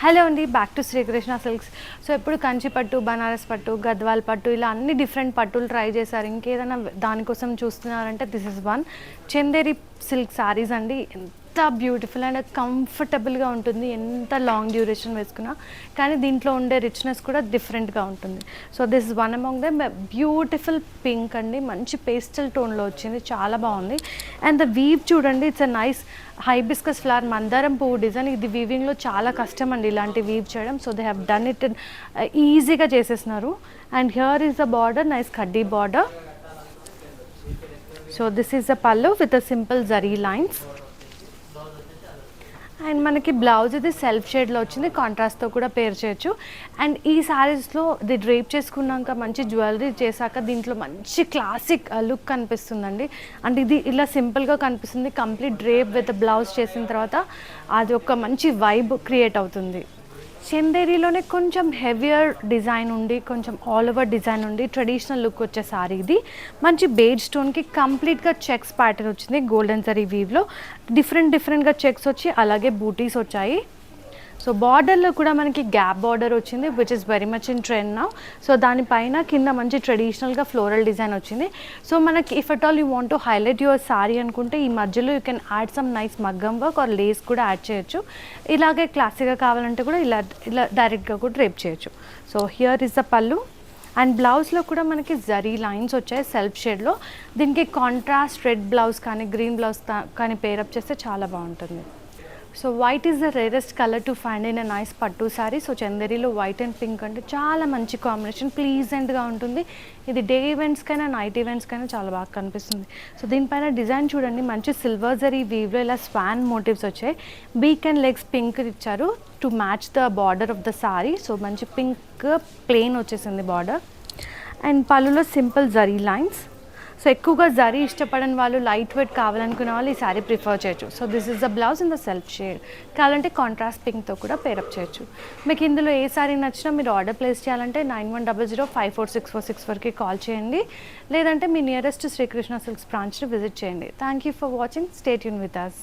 Hello అండి, back to Srikrishna silks. So ఎప్పుడు కంచి పట్టు, బనారస్ పట్టు, గద్వాల్ పట్టు ఇలా అన్ని డిఫరెంట్ పట్టులు ట్రై చేశారు. ఇంకేదైనా దానికోసం చూస్తున్నారంటే this is one Chanderi silk saris అండి. ఎంత బ్యూటిఫుల్ అండ్ కంఫర్టబుల్గా ఉంటుంది, ఎంత లాంగ్ డ్యూరేషన్ వేసుకున్నా. కానీ దీంట్లో ఉండే రిచ్నెస్ కూడా డిఫరెంట్గా ఉంటుంది. So this is one among the beautiful pink అండి, మంచి పేస్టల్ టోన్లో వచ్చింది, చాలా బాగుంది. అండ్ ద వీవ్ చూడండి, it's a nice hibiscus flower మందారం పువ్వు డిజైన్. ఇది వీవింగ్లో చాలా కష్టం అండి ఇలాంటి వీవ్ చేయడం. So they have done it ఈజీగా చేసేసినారు. And here is the border, nice కడ్డీ border. So this is the pallu with a simple zari lines. And మనకి బ్లౌజ్ ఇది సెల్ఫ్ షేడ్లో వచ్చింది, కాంట్రాస్ట్తో కూడా పేర్ చేయొచ్చు. అండ్ ఈ శారీస్లో ఇది డ్రేప్ చేసుకున్నాక మంచి జ్యువెలరీ చేశాక దీంట్లో మంచి క్లాసిక్ లుక్ కనిపిస్తుందండి. అంటే ఇది ఇలా సింపుల్గా కనిపిస్తుంది, కంప్లీట్ డ్రేప్ విత్ బ్లౌజ్ చేసిన తర్వాత అది ఒక మంచి వైబ్ క్రియేట్ అవుతుంది. చందేరిలోనే కొంచెం హెవియర్ డిజైన్ ఉండి, కొంచెం ఆల్ ఓవర్ డిజైన్ ఉండి ట్రెడిషనల్ లుక్ వచ్చే సారీ ఇది. మంచి బేజ్ స్టోన్కి కంప్లీట్గా చెక్స్ ప్యాటర్న్ వచ్చింది, గోల్డెన్ జరీ వీవ్లో డిఫరెంట్గా చెక్స్ వచ్చి అలాగే బూటీస్ వచ్చాయి. సో బార్డర్లో కూడా మనకి గ్యాప్ బార్డర్ వచ్చింది, which is very much in trend now. So దానిపైన కింద మంచి ట్రెడిషనల్గా ఫ్లోరల్ డిజైన్ వచ్చింది. సో మనకి if at all you want to highlight your sorry అనుకుంటే ఈ మధ్యలో you can add some nice మగ్గం వర్క్ ఆర్ లేస్ కూడా యాడ్ చేయొచ్చు. ఇలాగే క్లాసిక్గా కావాలంటే కూడా ఇలా డైరెక్ట్గా కూడా డ్రేప్ చేయొచ్చు. So here is the pallu. And బ్లౌజ్లో కూడా మనకి జరీ లైన్స్ వచ్చాయి సెల్ఫ్ షేడ్లో. దీనికి కాంట్రాస్ట్ రెడ్ బ్లౌజ్ కానీ గ్రీన్ బ్లౌజ్ కానీ పేరప్ చేస్తే చాలా బాగుంటుంది. So white is the rarest colour to find in a nice pattu sari. సో చందేరిలో వైట్ అండ్ పింక్ అంటే చాలా మంచి కాంబినేషన్, ప్లీజెంట్గా ఉంటుంది. ఇది డే ఈవెంట్స్కైనా నైట్ ఈవెంట్స్కైనా చాలా బాగా కనిపిస్తుంది. సో దీనిపైన డిజైన్ చూడండి, మంచి సిల్వర్ జరీ వీవ్లో ఇలా స్వాన్ మోటివ్స్ వచ్చాయి. బీక్ అండ్ లెగ్స్ పింక్ ఇచ్చారు to match the border of the sari. So మంచి పింక్ ప్లెయిన్ వచ్చేసింది బార్డర్. అండ్ పళ్ళులో సింపుల్ జరీ లైన్స్. సో ఎక్కువగా జరీ ఇష్టపడని వాళ్ళు, లైట్ వెయిట్ కావాలనుకునే వాళ్ళు ఈ శారీ ప్రిఫర్ చేయొచ్చు. So this is the blouse in the self shade. కావాలంటే కాంట్రాస్ట్ పింక్తో కూడా పేరప్ చేయొచ్చు. మీకు ఇందులో ఏ శారీ నచ్చినా మీరు ఆర్డర్ ప్లేస్ చేయాలంటే 9100546464కి కాల్ చేయండి, లేదంటే మీ నియరెస్ట్ శ్రీకృష్ణ సిల్క్స్ బ్రాంచ్ని విజిట్ చేయండి. Thank you for watching. Stay tune with us.